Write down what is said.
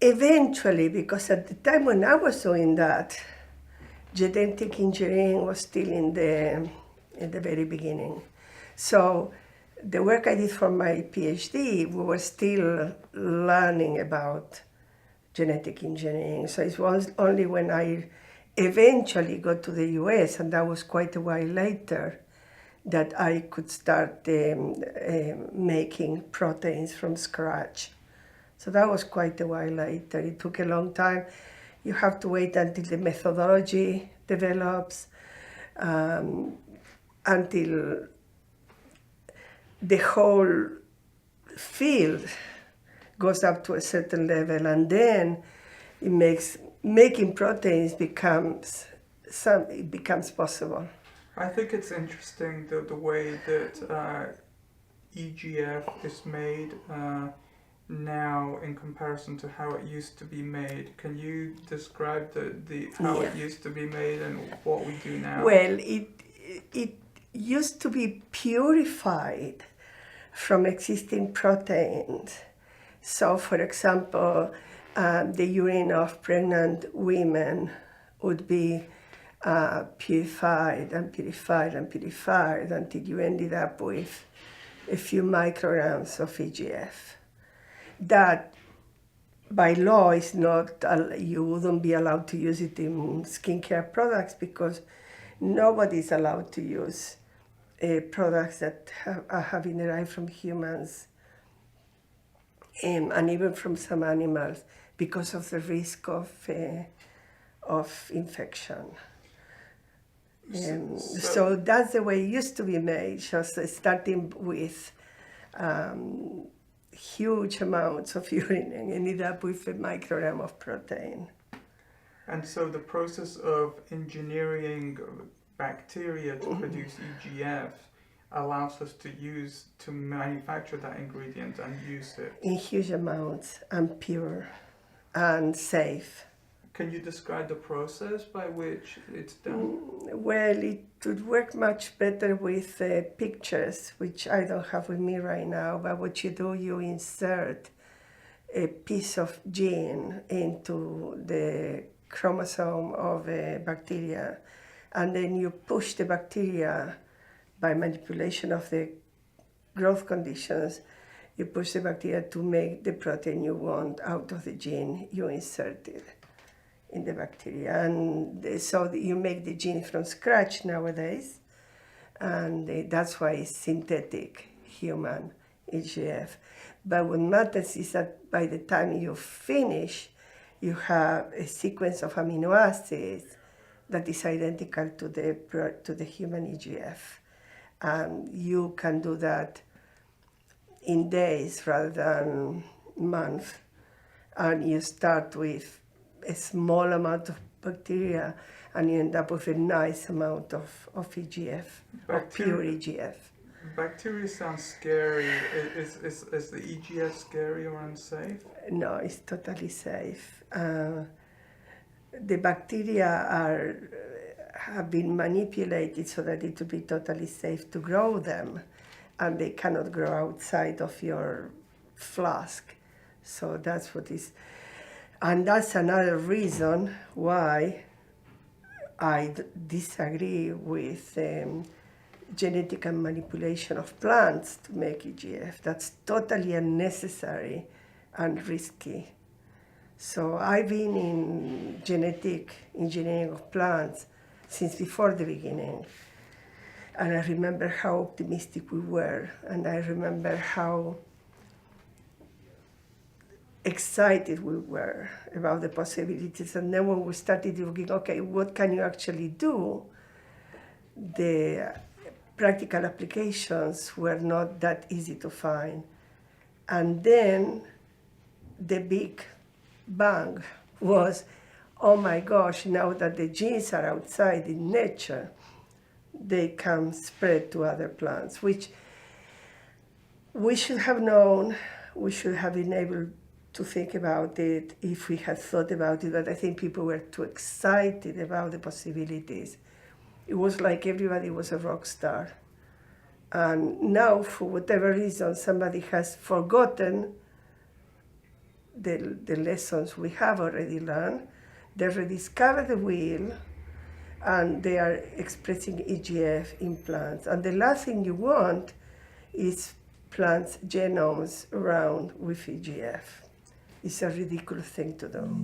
Eventually, because at the time when I was doing that, genetic engineering was still in the very beginning. So the work I did for my PhD, we were still learning about genetic engineering. So it was only when I eventually got to the US, and that was quite a while later, that I could start making proteins from scratch. So that was quite a while later. It took a long time. You have to wait until the methodology develops, until the whole field goes up to a certain level, and then it makes making proteins becomes possible. I think it's interesting the way that EGF is made now in comparison to how it used to be made. Can you describe the how Yeah. it used to be made and what we do now? Well, it used to be purified from existing proteins. So, for example, the urine of pregnant women would be purified and purified and purified until you ended up with a few micrograms of EGF. That by law is not, you wouldn't be allowed to use it in skincare products because nobody is allowed to use products that have been derived from humans and even from some animals because of the risk of infection. So that's the way it used to be made, just starting with huge amounts of urine and ended up with a microgram of protein. And so the process of engineering bacteria to produce EGF allows us to manufacture that ingredient and use it in huge amounts and pure and safe. Can you describe the process by which it's done? Well, it would work much better with pictures, which I don't have with me right now, but what you do, you insert a piece of gene into the chromosome of a bacteria, and then you push the bacteria by manipulation of the growth conditions. You push the bacteria to make the protein you want out of the gene you inserted in the bacteria. And so you make the gene from scratch nowadays, and that's why it's synthetic human EGF. But what matters is that by the time you finish, you have a sequence of amino acids that is identical to the human EGF. And you can do that in days rather than months. And you start with a small amount of bacteria and you end up with a nice amount of EGF, of pure EGF. Bacteria sounds scary. Is the EGF scary or unsafe? No, it's totally safe. The bacteria have been manipulated so that it will be totally safe to grow them, and they cannot grow outside of your flask. So that's what is, and that's another reason why I disagree with genetic manipulation of plants to make EGF. That's totally unnecessary and risky. So I've been in genetic engineering of plants since before the beginning. And I remember how optimistic we were, and I remember how excited we were about the possibilities. And then when we started looking, okay, what can you actually do? The practical applications were not that easy to find. And then the big bang was, oh my gosh, now that the genes are outside in nature, they can spread to other plants, which we should have known. We should have been able to think about it if we had thought about it, but I think people were too excited about the possibilities. It was like everybody was a rock star. And now, for whatever reason, somebody has forgotten the lessons we have already learned. They rediscover the wheel, and they are expressing EGF in plants. And the last thing you want is plants' genomes around with EGF. It's a ridiculous thing to do.